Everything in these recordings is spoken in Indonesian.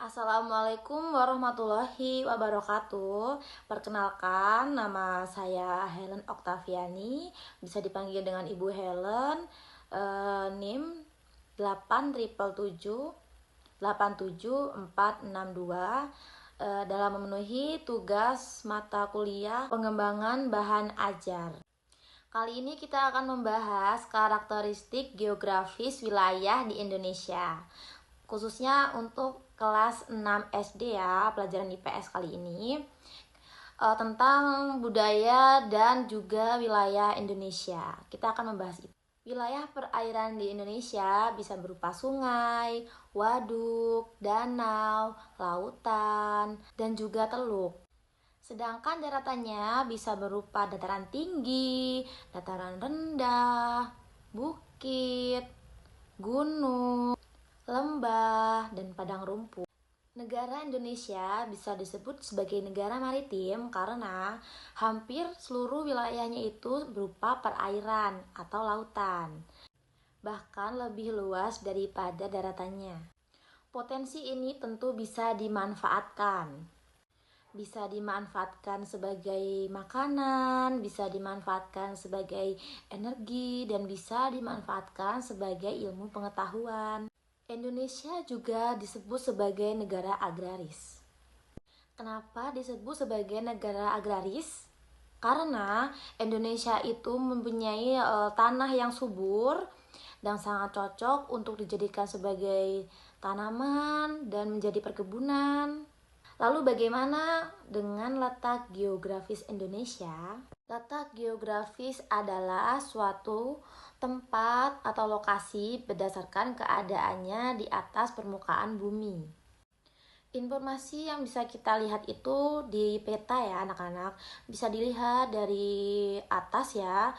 Assalamualaikum warahmatullahi wabarakatuh. Perkenalkan, nama saya Helen Oktaviani, bisa dipanggil dengan Ibu Helen. NIM 877787462, dalam memenuhi tugas mata kuliah pengembangan bahan ajar. Kali ini kita akan membahas karakteristik geografis wilayah di Indonesia, khususnya untuk kelas 6 SD ya, pelajaran IPS kali ini, tentang budaya dan juga wilayah Indonesia. Kita akan membahas itu. Wilayah perairan di Indonesia bisa berupa sungai, waduk, danau, lautan, dan juga teluk. Sedangkan daratannya bisa berupa dataran tinggi, dataran rendah, bukit, gunung, lembah, dan padang rumput. Negara Indonesia bisa disebut sebagai negara maritim karena hampir seluruh wilayahnya itu berupa perairan atau lautan, bahkan lebih luas daripada daratannya. Potensi ini tentu bisa dimanfaatkan sebagai makanan, bisa dimanfaatkan sebagai energi, dan bisa dimanfaatkan sebagai ilmu pengetahuan. Indonesia juga disebut sebagai negara agraris. Kenapa disebut sebagai negara agraris? Karena Indonesia itu mempunyai tanah yang subur dan sangat cocok untuk dijadikan sebagai tanaman dan menjadi perkebunan. Lalu bagaimana dengan letak geografis Indonesia? Letak geografis adalah suatu tempat atau lokasi berdasarkan keadaannya di atas permukaan bumi. Informasi yang bisa kita lihat itu di peta ya anak-anak. Bisa dilihat dari atas ya,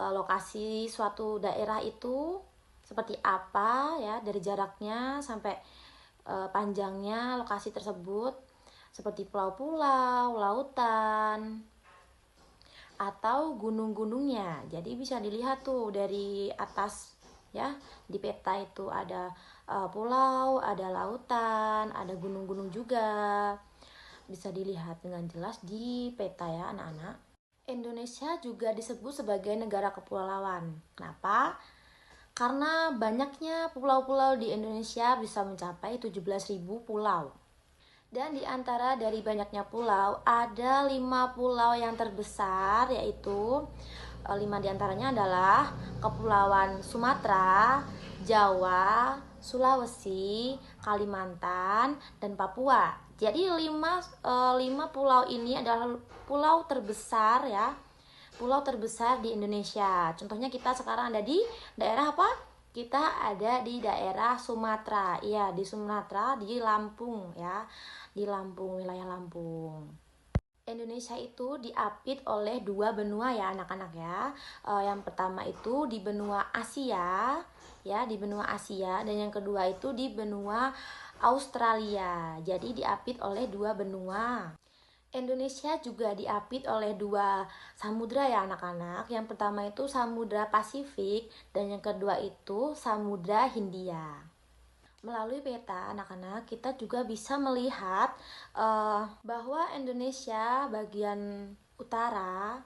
lokasi suatu daerah itu seperti apa ya, dari jaraknya sampai panjangnya lokasi tersebut, seperti pulau-pulau, lautan, atau gunung-gunungnya. Jadi bisa dilihat tuh dari atas ya, di peta itu ada pulau, ada lautan, ada gunung-gunung juga. Bisa dilihat dengan jelas di peta ya anak-anak. Indonesia juga disebut sebagai negara kepulauan. Kenapa? Karena banyaknya pulau-pulau di Indonesia bisa mencapai 17.000 pulau. Dan di antara dari banyaknya pulau, ada 5 pulau yang terbesar, yaitu 5 diantaranya adalah Kepulauan Sumatera, Jawa, Sulawesi, Kalimantan, dan Papua. Jadi 5 pulau ini adalah pulau terbesar ya, pulau terbesar di Indonesia. Contohnya kita sekarang ada di daerah apa? Kita ada di daerah Sumatera. Iya, di Sumatera, di Lampung ya. Di Lampung, wilayah Lampung. Indonesia itu diapit oleh 2 benua ya anak-anak ya. Yang pertama itu di benua Asia ya, di benua Asia, dan yang kedua itu di benua Australia. Jadi diapit oleh 2 benua. Indonesia juga diapit oleh 2 samudra ya anak-anak. Yang pertama itu Samudra Pasifik dan yang kedua itu Samudra Hindia. Melalui peta anak-anak kita juga bisa melihat bahwa Indonesia bagian utara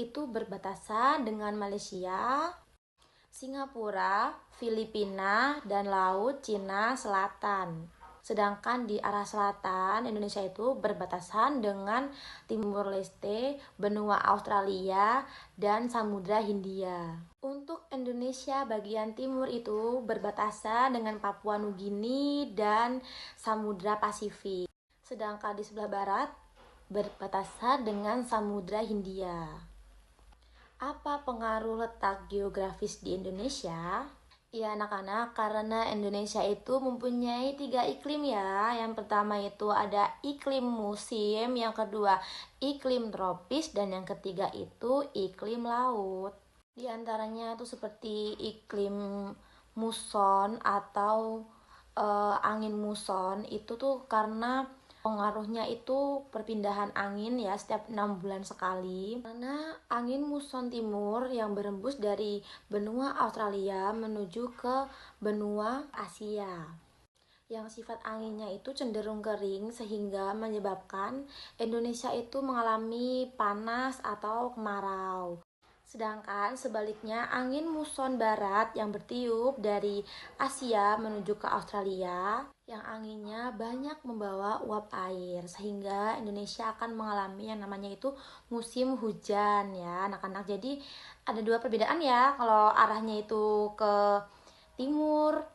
itu berbatasan dengan Malaysia, Singapura, Filipina, dan Laut Cina Selatan. Sedangkan di arah selatan Indonesia itu berbatasan dengan Timur Leste, benua Australia, dan Samudra Hindia. Untuk Indonesia bagian timur itu berbatasan dengan Papua Nugini dan Samudra Pasifik. Sedangkan di sebelah barat berbatasan dengan Samudra Hindia. Apa pengaruh letak geografis di Indonesia? Ya anak-anak, karena Indonesia itu mempunyai 3 iklim ya. Yang pertama itu ada iklim musim, yang kedua iklim tropis, dan yang ketiga itu iklim laut. Di antaranya itu seperti iklim muson atau angin muson itu tuh karena pengaruhnya itu perpindahan angin ya setiap 6 bulan sekali. Karena angin muson timur yang berembus dari benua Australia menuju ke benua Asia. yang sifat anginnya itu cenderung kering sehingga menyebabkan Indonesia itu mengalami panas atau kemarau. Sedangkan sebaliknya angin muson barat yang bertiup dari Asia menuju ke Australia yang anginnya banyak membawa uap air sehingga Indonesia akan mengalami yang namanya itu musim hujan ya anak-anak. Jadi ada dua perbedaan ya, kalau arahnya itu ke timur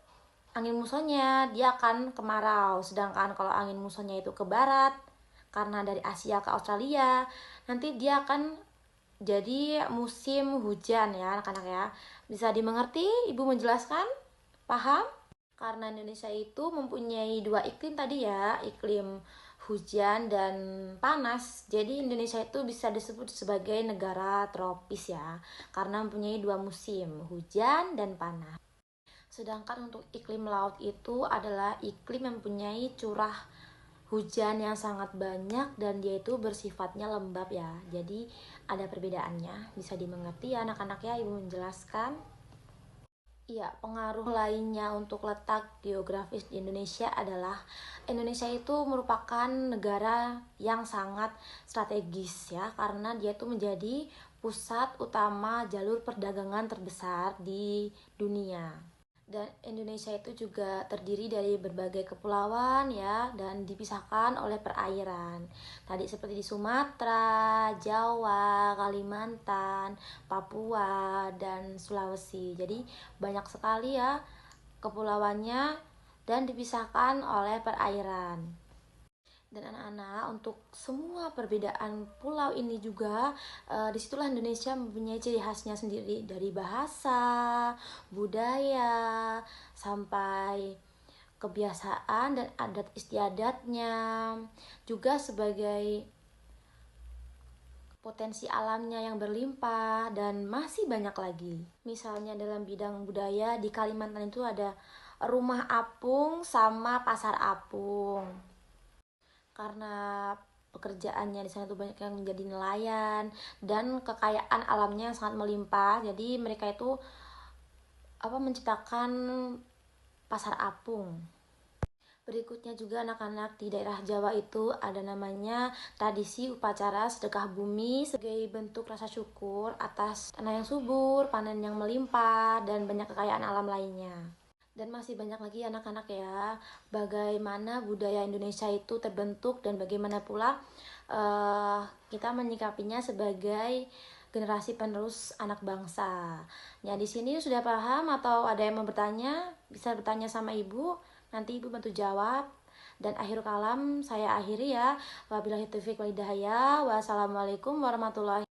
angin musonnya dia akan kemarau, sedangkan kalau angin musonnya itu ke barat karena dari Asia ke Australia nanti dia akan jadi musim hujan ya anak-anak ya. Bisa dimengerti ibu menjelaskan? Paham? Karena Indonesia itu mempunyai dua iklim tadi ya, iklim hujan dan panas. Jadi Indonesia itu bisa disebut sebagai negara tropis ya, karena mempunyai dua musim, hujan dan panas. Sedangkan untuk iklim laut itu adalah iklim yang mempunyai curah hujan yang sangat banyak dan dia itu bersifatnya lembab ya. Jadi ada perbedaannya, bisa dimengerti ya anak-anak ya, ibu menjelaskan. Iya, pengaruh lainnya untuk letak geografis di Indonesia adalah Indonesia itu merupakan negara yang sangat strategis ya, karena dia itu menjadi pusat utama jalur perdagangan terbesar di dunia. Dan Indonesia itu juga terdiri dari berbagai kepulauan ya dan dipisahkan oleh perairan. Tadi seperti di Sumatera, Jawa, Kalimantan, Papua, dan Sulawesi. Jadi banyak sekali ya kepulauannya dan dipisahkan oleh perairan. Dan anak-anak, untuk semua perbedaan pulau ini juga disitulah Indonesia mempunyai ciri khasnya sendiri, dari bahasa, budaya, sampai kebiasaan dan adat istiadatnya, juga sebagai potensi alamnya yang berlimpah dan masih banyak lagi. Misalnya dalam bidang budaya di Kalimantan itu ada rumah apung sama pasar apung, karena pekerjaannya di sana tuh banyak yang menjadi nelayan dan kekayaan alamnya yang sangat melimpah. Jadi mereka itu menciptakan pasar apung. Berikutnya juga anak-anak di daerah Jawa itu ada namanya tradisi upacara sedekah bumi sebagai bentuk rasa syukur atas tanah yang subur, panen yang melimpah, dan banyak kekayaan alam lainnya. Dan masih banyak lagi anak-anak ya, bagaimana budaya Indonesia itu terbentuk dan bagaimana pula kita menyikapinya sebagai generasi penerus anak bangsa. Ya, di sini sudah paham atau ada yang mau bertanya? Bisa bertanya sama ibu, nanti ibu bantu jawab. Dan akhir kalam saya akhiri ya. Wabillahi taufiq wal hidayah. Wassalamualaikum warahmatullahi